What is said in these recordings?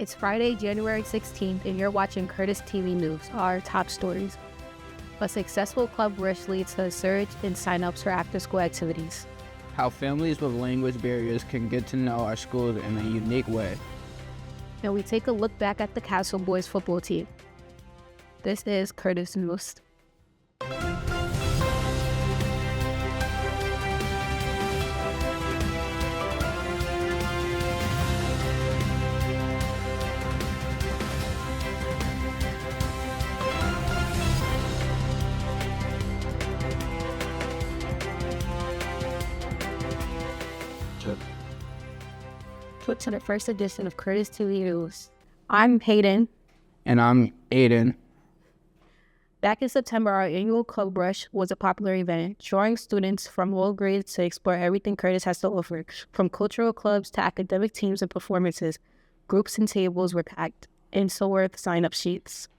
It's Friday, January 16th, and you're watching Curtis TV News, our top stories. A successful club rush leads to a surge in sign-ups for after-school activities. How families with language barriers can get to know our schools in a unique way. And we take a look back at the Castle Boys football team. This is Curtis News. To the first edition of Curtis TV News. I'm Hayden. And I'm Aiden. Back in September, our annual club rush was a popular event, drawing students from all grades to explore everything Curtis has to offer. From cultural clubs to academic teams and performances, groups and tables were packed, and so were the sign-up sheets.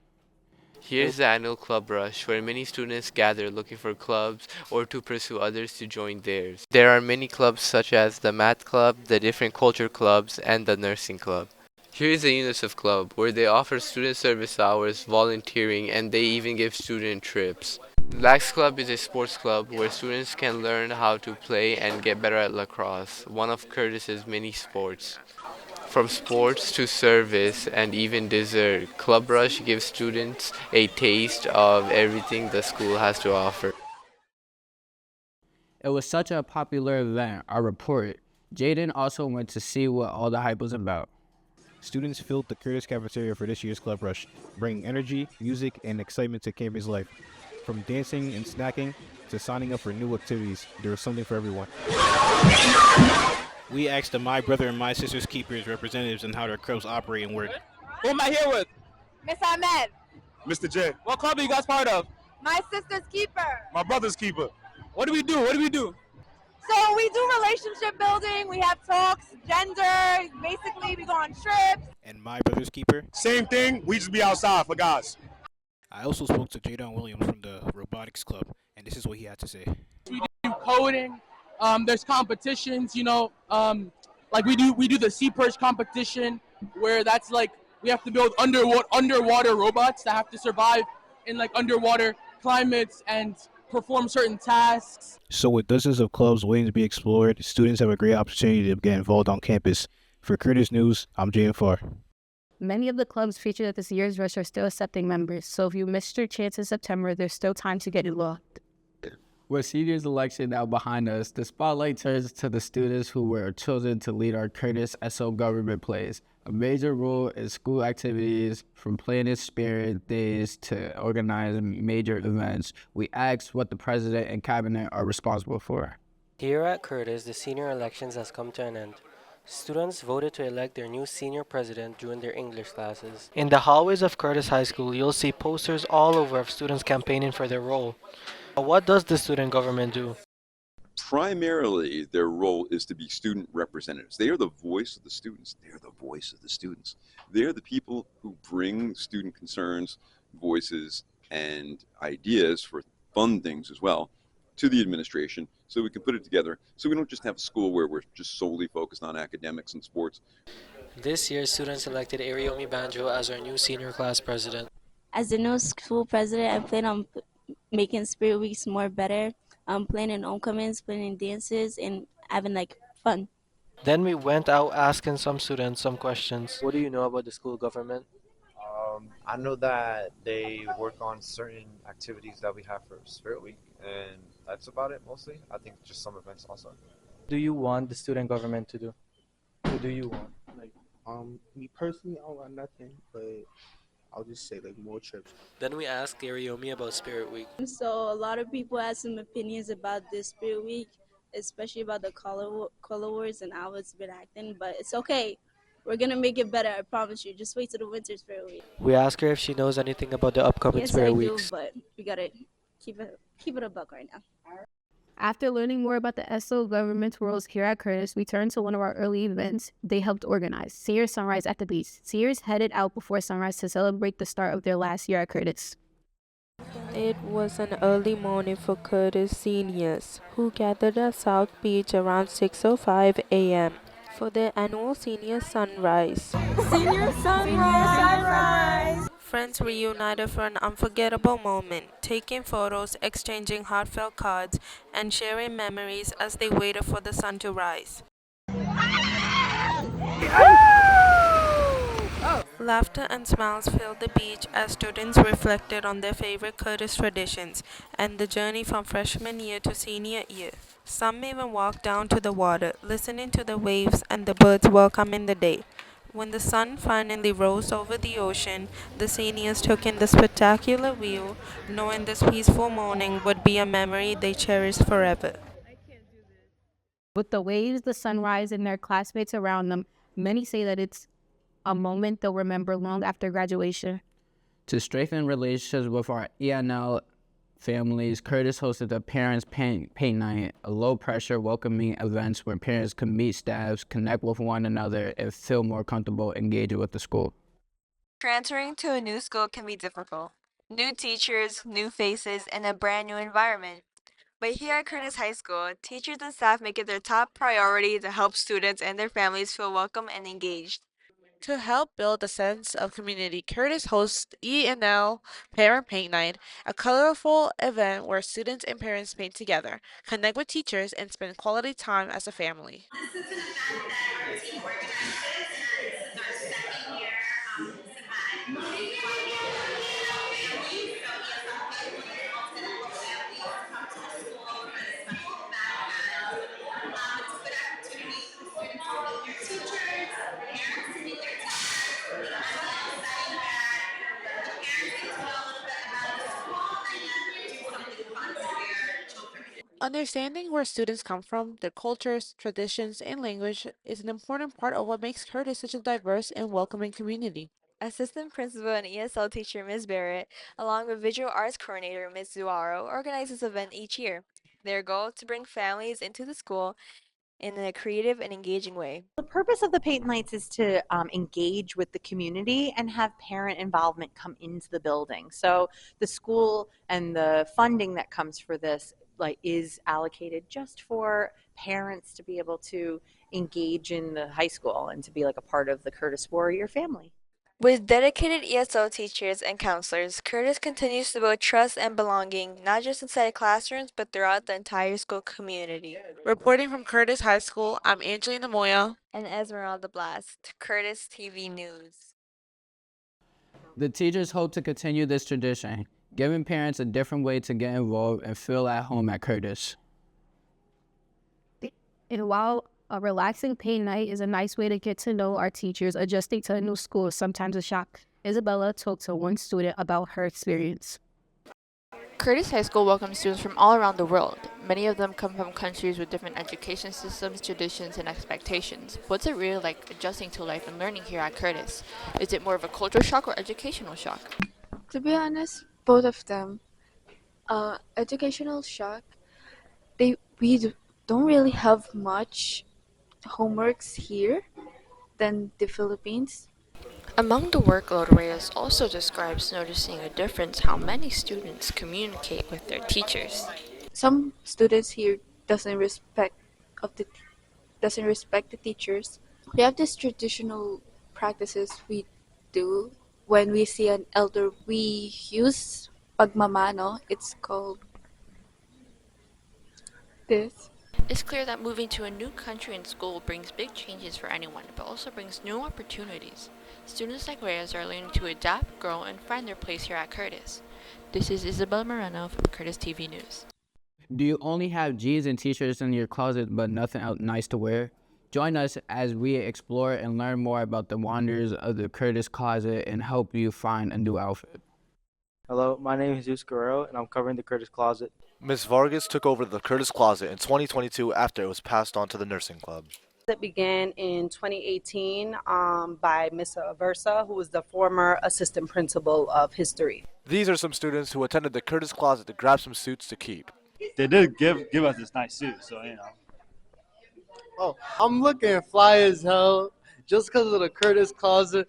Here's the annual club rush, where many students gather looking for clubs or to pursue others to join theirs. There are many clubs such as the math club, the different culture clubs, and the nursing club. Here is the UNICEF club, where they offer student service hours, volunteering, and they even give student trips. Lax Club is a sports club where students can learn how to play and get better at lacrosse, one of Curtis's many sports. From sports to service and even dessert, Club Rush gives students a taste of everything the school has to offer. It was such a popular event, our report. Jaden also went to see what all the hype was about. Students filled the Curtis cafeteria for this year's Club Rush, bringing energy, music, and excitement to campus life. From dancing and snacking to signing up for new activities, there was something for everyone. We asked the My Brother and My Sister's Keepers representatives on how their clubs operate and work. Who am I here with? Miss Ahmed. Mr. J. What club are you guys part of? My sister's keeper. My brother's keeper. What do we do? What do we do? So we do relationship building, we have talks, gender, basically we go on trips. And My Brother's Keeper? Same thing, we just be outside for guys. I also spoke to Jadon Williams from the Robotics Club, and this is what he had to say. We do coding. There's competitions, like we do the sea perch competition, where that's like we have to build underwater robots that have to survive in like underwater climates and perform certain tasks. So with dozens of clubs waiting to be explored, students have a great opportunity to get involved on campus. For Curtis News, I'm Jaden Farr. Many of the clubs featured at this year's rush are still accepting members, so if you missed your chance in September, there's still time to get involved. With seniors election now behind us, the spotlight turns to the students who were chosen to lead our Curtis SO government plays. A major role in school activities, from planning spirit days to organizing major events. We asked what the president and cabinet are responsible for. Here at Curtis, the senior elections has come to an end. Students voted to elect their new senior president during their English classes. In the hallways of Curtis High School, you'll see posters all over of students campaigning for their role. What does the student government do? Primarily, their role is to be student representatives. They are the voice of the students. They're the voice of the students. They're the people who bring student concerns, voices, and ideas for fun things as well to the administration so we can put it together so we don't just have a school where we're just solely focused on academics and sports. This year, students elected Ariomi Banjo as our new senior class president. As the new school president, I plan on making Spirit Weeks more better, planning homecomings, planning dances, and having fun. Then we went out asking some students some questions. What do you know about the school government? I know that they work on certain activities that we have for Spirit Week, and that's about it mostly. I think just some events also. Do you want the student government to do? What do you want? Me personally, I don't want nothing, but I'll just say more trips. Then we asked Ariomi about Spirit Week. So a lot of people had some opinions about this Spirit Week, especially about the color wars and how it's been acting, but it's okay. We're gonna make it better, I promise you. Just wait till the winter Spirit Week. We asked her if she knows anything about the upcoming Spirit Weeks. Yes, I do, but we gotta keep it a buck right now. After learning more about the SO government's roles here at Curtis, we turned to one of our early events they helped organize, Senior Sunrise at the Beach. Seniors headed out before sunrise to celebrate the start of their last year at Curtis. It was an early morning for Curtis seniors, who gathered at South Beach around 6:05 a.m. for their annual senior sunrise. Senior sunrise. Friends reunited for an unforgettable moment, taking photos, exchanging heartfelt cards, and sharing memories as they waited for the sun to rise. Laughter and smiles filled the beach as students reflected on their favorite Curtis traditions and the journey from freshman year to senior year. Some even walked down to the water, listening to the waves and the birds welcoming the day. When the sun finally rose over the ocean, the seniors took in the spectacular view, knowing this peaceful morning would be a memory they cherished forever. With the waves, the sunrise, and their classmates around them, many say that it's a moment they'll remember long after graduation. To strengthen relationships with our ENL families, Curtis hosted a Parents Paint Night, a low-pressure welcoming event where parents could meet staffs, connect with one another, and feel more comfortable engaging with the school. Transferring to a new school can be difficult. New teachers, new faces, and a brand new environment. But here at Curtis High School, teachers and staff make it their top priority to help students and their families feel welcome and engaged. To help build a sense of community, Curtis hosts E&L Parent Paint Night, a colorful event where students and parents paint together, connect with teachers, and spend quality time as a family. This is an event that our team organizes, and this is our second year since we've had families, so ESL families and alternate families come to the school for this special event. It's a good opportunity for students to meet their teachers, parents to meet their teachers. I'm really excited that the parents get to know a little bit about the school and then do something fun for their children. Understanding where students come from, their cultures, traditions, and language is an important part of what makes Curtis such a diverse and welcoming community. Assistant Principal and ESL teacher Ms. Barrett, along with Visual Arts Coordinator Ms. Zuaro, organize this event each year. Their goal to bring families into the school in a creative and engaging way. The purpose of the paint nights is to engage with the community and have parent involvement come into the building. So the school and the funding that comes for this is allocated just for parents to be able to engage in the high school and to be like a part of the Curtis Warrior family. With dedicated ESL teachers and counselors, Curtis continues to build trust and belonging, not just inside classrooms, but throughout the entire school community. Reporting from Curtis High School, I'm Angelina Moya and Esmeralda Blast, Curtis TV News. The teachers hope to continue this tradition, giving parents a different way to get involved and feel at home at Curtis. And while a relaxing paint night is a nice way to get to know our teachers, adjusting to a new school is sometimes a shock. Isabella talked to one student about her experience. Curtis High School welcomes students from all around the world. Many of them come from countries with different education systems, traditions, and expectations. What's it really like adjusting to life and learning here at Curtis? Is it more of a cultural shock or educational shock? To be honest, both of them. Educational shock, we don't really have much homeworks here than the Philippines. Among the workload, Reyes also describes noticing a difference how many students communicate with their teachers. Some students here doesn't respect the teachers. We have these traditional practices we do when we see an elder. We use pagmamano. It's called this. It's clear that moving to a new country and school brings big changes for anyone, but also brings new opportunities. Students like Reyes are learning to adapt, grow, and find their place here at Curtis. This is Isabel Moreno from Curtis TV News. Do you only have jeans and t-shirts in your closet but nothing else nice to wear? Join us as we explore and learn more about the wonders of the Curtis closet and help you find a new outfit. Hello, my name is Jesus Guerrero, and I'm covering the Curtis Closet. Ms. Vargas took over the Curtis Closet in 2022 after it was passed on to the nursing club. It began in 2018 by Ms. Aversa, who was the former assistant principal of history. These are some students who attended the Curtis Closet to grab some suits to keep. They did give us this nice suit, so you know. Oh, I'm looking fly as hell just because of the Curtis Closet.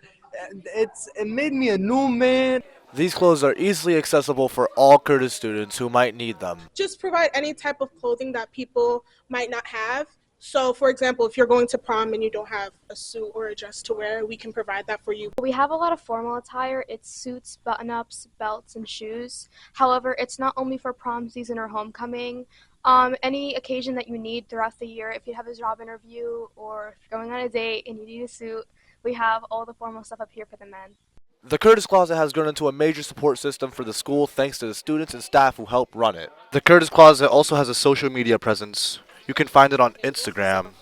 It made me a new man. These clothes are easily accessible for all Curtis students who might need them. Just provide any type of clothing that people might not have, So, for example, if you're going to prom and you don't have a suit or a dress to wear, we can provide that for you. We have a lot of formal attire. It's suits, button-ups, belts, and shoes. However, it's not only for prom season or homecoming. Any occasion that you need throughout the year, if you have a job interview or if you're going on a date and you need a suit, we have all the formal stuff up here for the men. The Curtis Closet has grown into a major support system for the school thanks to the students and staff who help run it. The Curtis Closet also has a social media presence. You can find it on Instagram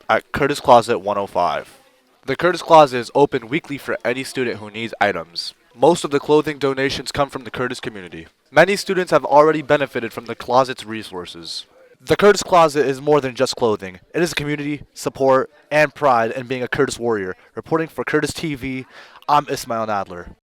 at Curtis Closet 105. The Curtis Closet is open weekly for any student who needs items. Most of the clothing donations come from the Curtis community. Many students have already benefited from the closet's resources. The Curtis Closet is more than just clothing. It is a community, support, and pride in being a Curtis warrior. Reporting for Curtis TV, I'm Ismail Nadler.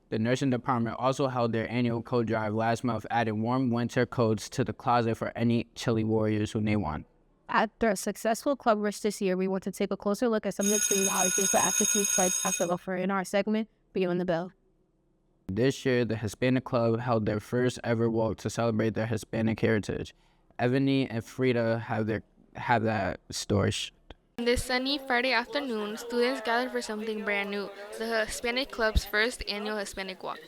The nursing department also held their annual coat drive last month, adding warm winter coats to the closet for any chilly warriors who may want. After a successful club rush this year, we want to take a closer look at some of the technologies for African tribes have to offer in our segment, Beyond the Bell. This year, the Hispanic Club held their first ever walk to celebrate their Hispanic heritage. Ebony and Frida have that story. This sunny Friday afternoon, students gathered for something brand new, the Hispanic Club's first annual Hispanic Walk.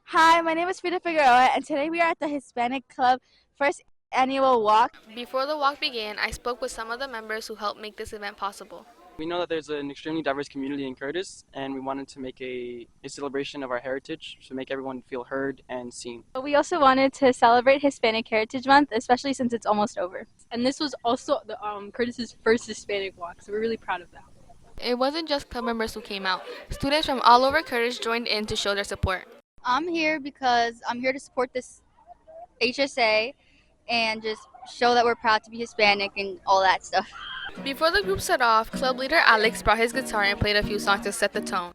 Hi, my name is Frida Figueroa, and today we are at the Hispanic Club first annual walk. Before the walk began, I spoke with some of the members who helped make this event possible. We know that there's an extremely diverse community in Curtis, and we wanted to make a celebration of our heritage to make everyone feel heard and seen. We also wanted to celebrate Hispanic Heritage Month, especially since it's almost over. And this was also the Curtis's first Hispanic walk, so we're really proud of that. It wasn't just club members who came out. Students from all over Curtis joined in to show their support. I'm here because I'm here to support this HSA and just show that we're proud to be Hispanic and all that stuff. Before the group set off, club leader Alex brought his guitar and played a few songs to set the tone.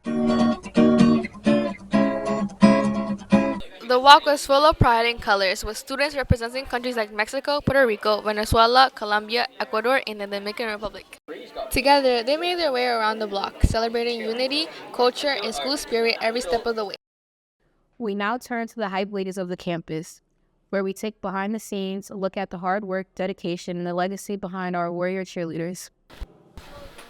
The walk was full of pride and colors, with students representing countries like Mexico, Puerto Rico, Venezuela, Colombia, Ecuador, and the Dominican Republic. Together, they made their way around the block, celebrating unity, culture, and school spirit every step of the way. We now turn to the hype ladies of the campus, where we take behind the scenes, a look at the hard work, dedication, and the legacy behind our warrior cheerleaders.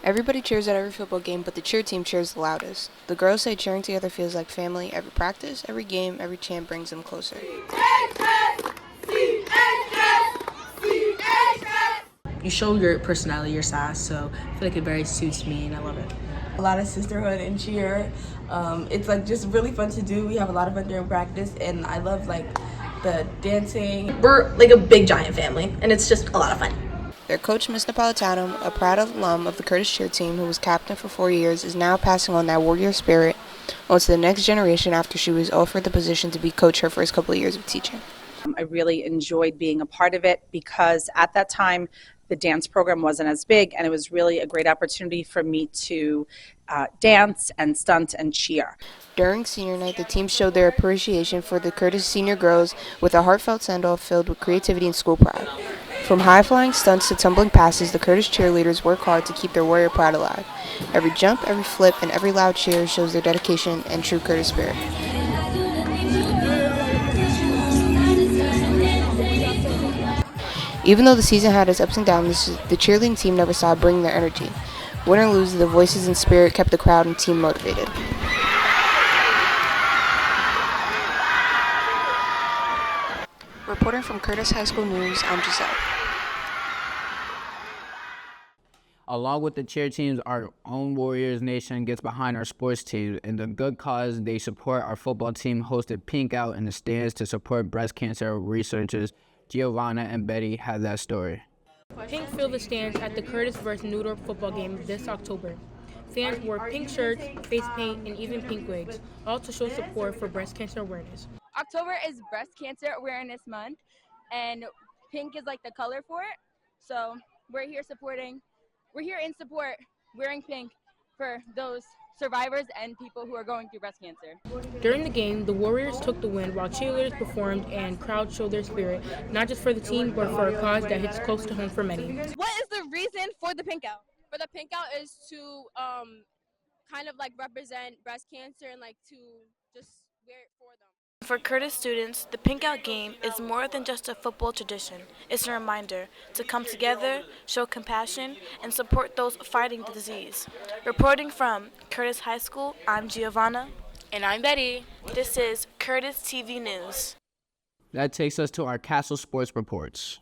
Everybody cheers at every football game, but the cheer team cheers the loudest. The girls say cheering together feels like family. Every practice, every game, every chant brings them closer. You show your personality, your size, so I feel like it very suits me and I love it. A lot of sisterhood and cheer. It's like just really fun to do. We have a lot of fun during practice, and I love like the dancing. We're like a big giant family, and it's just a lot of fun. Their coach, Miss Napolitano, a proud alum of the Curtis cheer team who was captain for 4 years, is now passing on that warrior spirit onto the next generation after she was offered the position to be coach her first couple of years of teaching. I really enjoyed being a part of it because at that time the dance program wasn't as big, and it was really a great opportunity for me to dance and stunt and cheer. During senior night, the team showed their appreciation for the Curtis senior girls with a heartfelt send-off filled with creativity and school pride. From high-flying stunts to tumbling passes, the Curtis cheerleaders work hard to keep their warrior pride alive. Every jump, every flip, and every loud cheer shows their dedication and true Curtis spirit. Even though the season had its ups and downs, the cheerleading team never stopped bringing their energy. Win or lose, the voices and spirit kept the crowd and team motivated. Reporting from Curtis High School News, I'm Giselle. Along with the cheer teams, our own Warriors Nation gets behind our sports teams. And the good cause they support, our football team hosted Pink Out in the stands to support breast cancer researchers. Giovanna and Betty have that story. Pink filled the stands at the Curtis vs. Newdorf football game this October. Fans wore pink shirts, face paint, and even pink wigs, all to show support for breast cancer awareness. October is Breast Cancer Awareness Month, and pink is like the color for it. So we're here in support, wearing pink for those survivors and people who are going through breast cancer. During the game, the Warriors took the win while cheerleaders performed and crowds showed their spirit, not just for the team, but for a cause that hits close to home for many. What is the reason for the pink out? For the pink out is to kind of like represent breast cancer and like to just wear it for them. For Curtis students, the Pink Out game is more than just a football tradition. It's a reminder to come together, show compassion, and support those fighting the disease. Reporting from Curtis High School, I'm Giovanna. And I'm Betty. This is Curtis TV News. That takes us to our Castle Sports reports.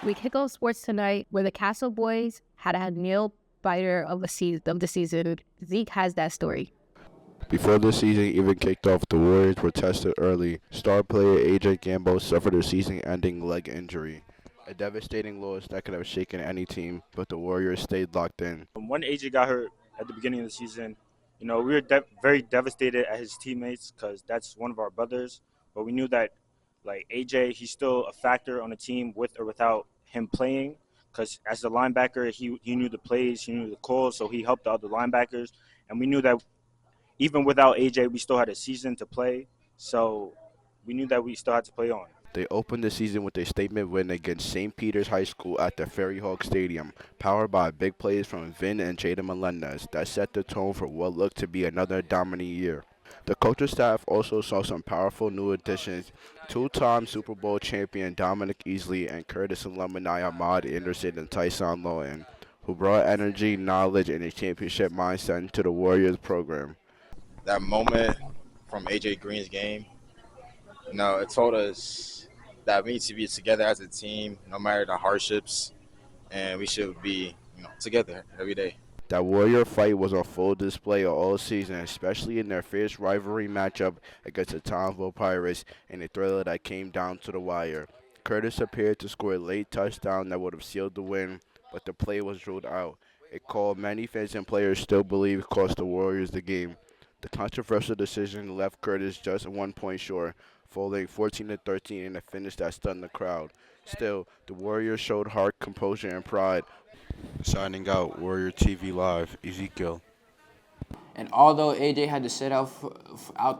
We kick off sports tonight where the Castle boys had a nail biter of the season. Zeke has that story. Before the season even kicked off, the Warriors were tested early. Star player AJ Gambo suffered a season-ending leg injury. A devastating loss that could have shaken any team, but the Warriors stayed locked in. When AJ got hurt at the beginning of the season, we were very devastated at his teammates because that's one of our brothers. But we knew that, like AJ, he's still a factor on the team with or without him playing. Because as a linebacker, he knew the plays, he knew the calls, so he helped the other linebackers. And we knew that even without AJ, we still had a season to play. So we knew that we still had to play on. They opened the season with a statement win against St. Peter's High School at the Ferry Hawk Stadium, powered by big plays from Vin and Jada Melendez that set the tone for what looked to be another dominant year. The coaching staff also saw some powerful new additions, two-time Super Bowl champion Dominic Easley and Curtis alumni Ahmad Anderson and Tyson Lawton, who brought energy, knowledge, and a championship mindset to the Warriors program. That moment from AJ Green's game, it told us that we need to be together as a team, no matter the hardships, and we should be, together every day. That Warrior fight was on full display all season, especially in their fierce rivalry matchup against the Townsville Pirates in a thriller that came down to the wire. Curtis appeared to score a late touchdown that would have sealed the win, but the play was ruled out. A call many fans and players still believe cost the Warriors the game. The controversial decision left Curtis just 1 point short, falling 14-13 in a finish that stunned the crowd. Still, the Warriors showed heart, composure, and pride. Signing out, Warrior TV Live, Ezekiel. And although AJ had to sit out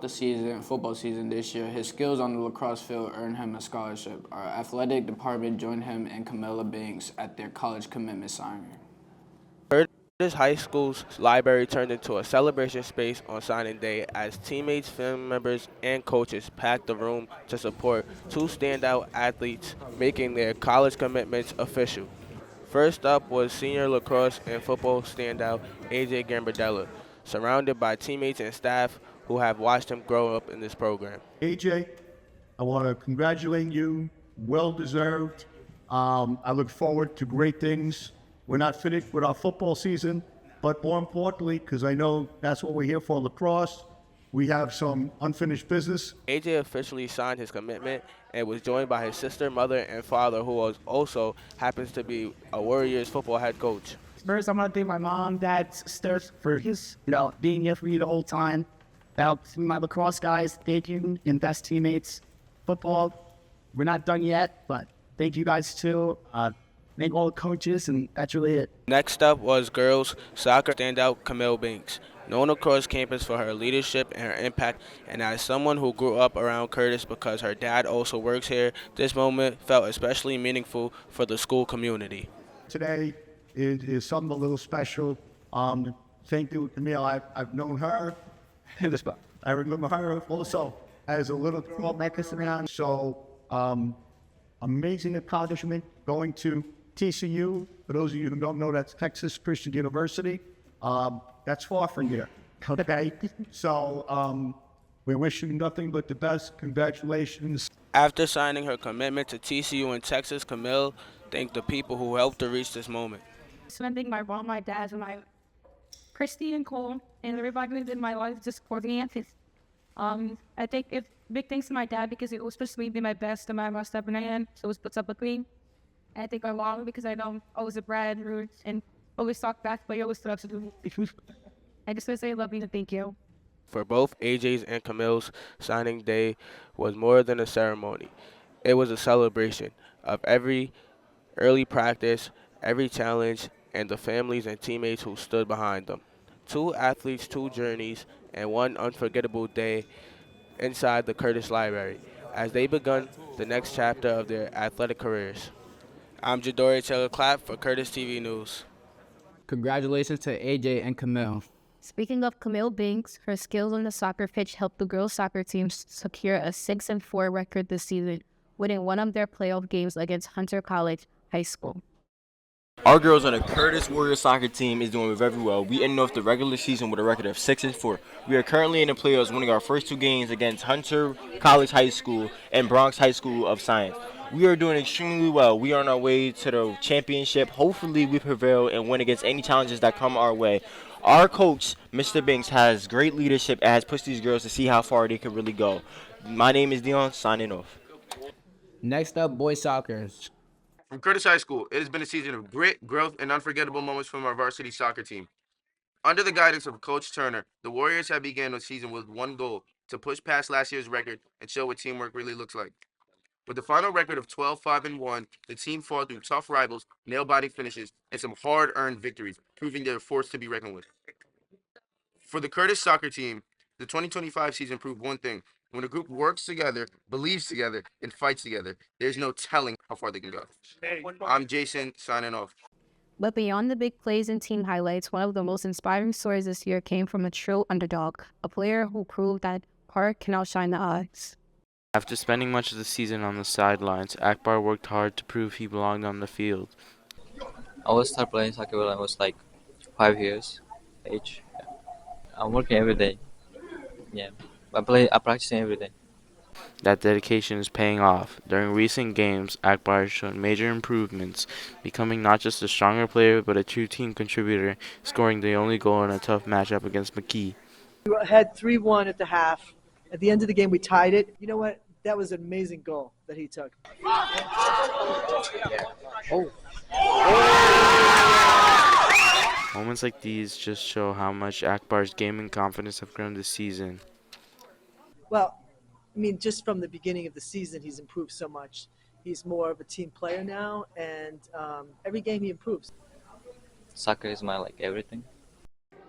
the football season this year, his skills on the lacrosse field earned him a scholarship. Our athletic department joined him and Camilla Banks at their college commitment signing. Curtis High School's library turned into a celebration space on signing day as teammates, family members, and coaches packed the room to support two standout athletes making their college commitments official. First up was senior lacrosse and football standout AJ Gambardella, surrounded by teammates and staff who have watched him grow up in this program. AJ, I want to congratulate you. Well deserved. I look forward to great things. We're not finished with our football season, but more importantly, because I know that's what we're here for, lacrosse, we have some unfinished business. AJ officially signed his commitment and was joined by his sister, mother, and father, who also happens to be a Warriors football head coach. First, I'm going to thank my mom, dad, sisters for his, being here for me the whole time. My lacrosse guys, thank you, and best teammates. Football, we're not done yet, but thank you guys too. Thank all the coaches, and that's really it. Next up was girls soccer standout Camille Banks, known across campus for her leadership and her impact, and as someone who grew up around Curtis because her dad also works here, this moment felt especially meaningful for the school community. Today is something a little special. Thank you, Camille. I've known her. I remember her also as a little girl. So, amazing accomplishment going to TCU. For those of you who don't know, that's Texas Christian University. That's far from here. Okay, so we wish you nothing but the best. Congratulations. After signing her commitment to TCU in Texas, Camille thanked the people who helped her reach this moment. Spending my mom, my dad, and my Christy and Cole, and everybody who's in my life to support me. I think if big thanks to my dad because he always pushed me to be my best and my most step in my hand. So always puts up with me. And I think my mom because I know I was a brat and always talk back, but he always stood up to do. I just want to say I love you and thank you. For both AJ's and Camille's, signing day was more than a ceremony. It was a celebration of every early practice, every challenge, and the families and teammates who stood behind them. Two athletes, two journeys, and one unforgettable day inside the Curtis Library as they begun the next chapter of their athletic careers. I'm Jadori Taylor Clapp for Curtis TV News. Congratulations to AJ and Camille. Speaking of Camille Binks, her skills on the soccer pitch helped the girls' soccer team secure a 6-4 record this season, winning one of their playoff games against Hunter College High School. Our girls on the Curtis Warriors soccer team is doing very well. We ended off the regular season with a record of 6-4. We are currently in the playoffs, winning our first two games against Hunter College High School and Bronx High School of Science. We are doing extremely well. We are on our way to the championship. Hopefully, we prevail and win against any challenges that come our way. Our coach, Mr. Binks, has great leadership and has pushed these girls to see how far they can really go. My name is Dion, signing off. Next up, boys soccer. From Curtis High School, it has been a season of grit, growth, and unforgettable moments from our varsity soccer team. Under the guidance of Coach Turner, the Warriors have begun the season with one goal: to push past last year's record and show what teamwork really looks like. With the final record of 12-5-1, the team fought through tough rivals, nail-biting finishes, and some hard-earned victories, proving they're a force to be reckoned with. For the Curtis soccer team, the 2025 season proved one thing: when a group works together, believes together, and fights together, there's no telling how far they can go. I'm Jason, signing off. But beyond the big plays and team highlights, one of the most inspiring stories this year came from a true underdog, a player who proved that heart can outshine the odds. After spending much of the season on the sidelines, Akbar worked hard to prove he belonged on the field. I was start playing soccer when I was like 5 years age. Yeah. I'm working every day. Yeah, I practicing every day. That dedication is paying off. During recent games, Akbar has shown major improvements, becoming not just a stronger player but a true team contributor, scoring the only goal in a tough matchup against McKee. We had 3-1 at the half. At the end of the game, we tied it. You know what? That was an amazing goal that he took. Oh. Moments like these just show how much Akbar's game and confidence have grown this season. Well, I mean, just from the beginning of the season, he's improved so much. He's more of a team player now, and every game he improves. Soccer is my everything.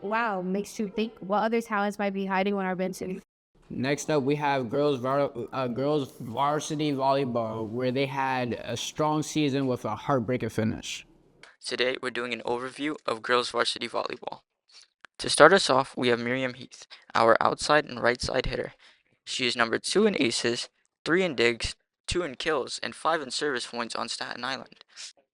Wow, makes you think what other talents might be hiding on our benches. Next up, we have girls varsity volleyball, where they had a strong season with a heartbreaking finish. Today, we're doing an overview of girls varsity volleyball. To start us off, we have Miriam Heath, our outside and right side hitter. She is number 2 in aces, 3 in digs, 2 in kills, and 5 in service points on Staten Island.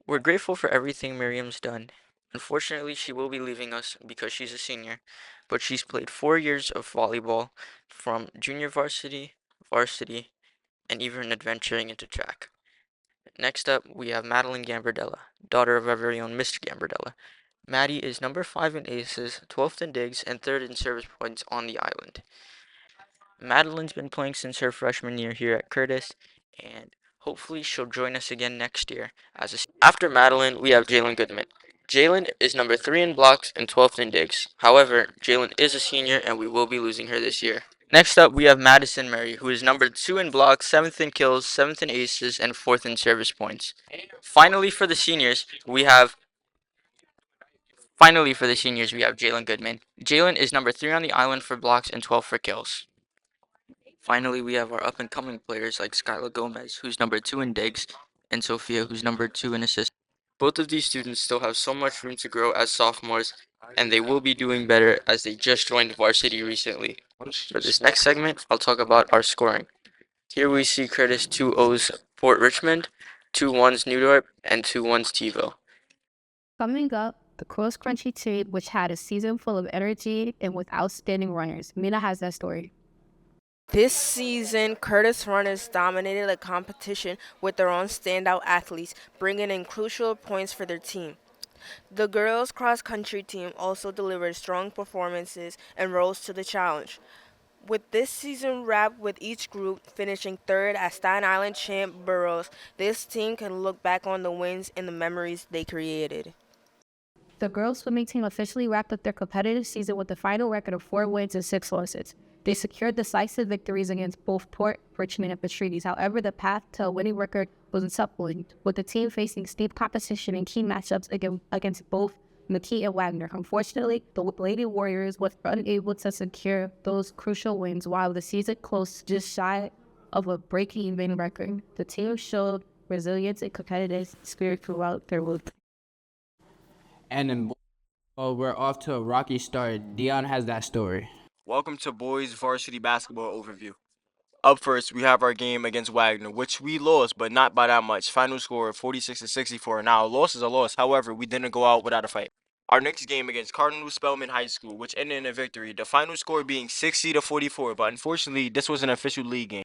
We're grateful for everything Miriam's done. Unfortunately, she will be leaving us because she's a senior, but she's played 4 years of volleyball, from junior varsity, varsity, and even adventuring into track. Next up, we have Madeline Gambardella, daughter of our very own Mr. Gambardella. Maddie is number 5 in aces, 12th in digs, and 3rd in service points on the island. Madeline's been playing since her freshman year here at Curtis, and hopefully she'll join us again next year. After Madeline, we have Jalen Goodman. Jalen is number 3 in blocks and 12th in digs. However, Jalen is a senior, and we will be losing her this year. Next up, we have Madison Murray, who is number 2 in blocks, 7th in kills, 7th in aces, and 4th in service points. Finally, for the seniors, we have Jalen Goodman. Jalen is number 3 on the island for blocks and 12 for kills. Finally, we have our up-and-coming players like Skyla Gomez, who's number 2 in digs, and Sophia, who's number 2 in assists. Both of these students still have so much room to grow as sophomores, and they will be doing better as they just joined varsity recently. For this next segment, I'll talk about our scoring. Here we see Curtis 2-0's Port Richmond, 2-1's New York, and 2-1's TiVo. Coming up, the Cross Crunchy team, which had a season full of energy and with outstanding runners. Mina has that story. This season, Curtis runners dominated the competition with their own standout athletes, bringing in crucial points for their team. The girls' cross-country team also delivered strong performances and rose to the challenge. With this season wrapped with each group finishing 3rd at Staten Island Champ Burroughs, this team can look back on the wins and the memories they created. The girls' swimming team officially wrapped up their competitive season with a final record of 4 wins and 6 losses. They secured decisive victories against both Port, Richmond, and Patrides. However, the path to a winning record was a tough one, with the team facing steep competition in key matchups against both McKee and Wagner. Unfortunately, the Lady Warriors were unable to secure those crucial wins, while the season closed just shy of a break-even record. The team showed resilience and competitive spirit throughout their move. And in Oh, we're off to a rocky start. Dion has that story. Welcome to boys varsity basketball overview. Up first, we have our game against Wagner, which we lost, but not by that much. Final score 46-64. Now, a loss is a loss. However, we didn't go out without a fight. Our next game against Cardinal Spellman High School, which ended in a victory, the final score being 60-44, but unfortunately, this was an official league game.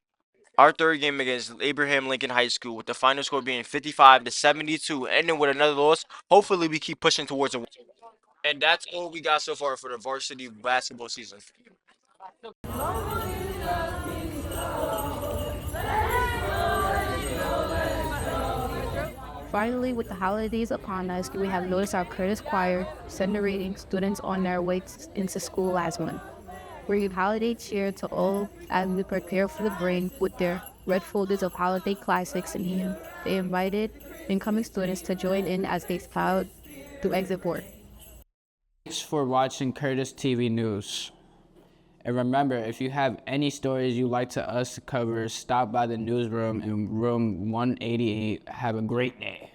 Our third game against Abraham Lincoln High School, with the final score being 55-72, ending with another loss. Hopefully, we keep pushing towards a win. And that's all we got so far for the varsity basketball season. Finally, with the holidays upon us, we have noticed our Curtis Choir celebrating students on their way into school last month. Bringing holiday cheer to all as we prepare for the break with their red folders of holiday classics in hand. They invited incoming students to join in as they filed through exit board. Thanks for watching Curtis TV News. And remember, if you have any stories you'd like us to cover, stop by the newsroom in room 188. Have a great day.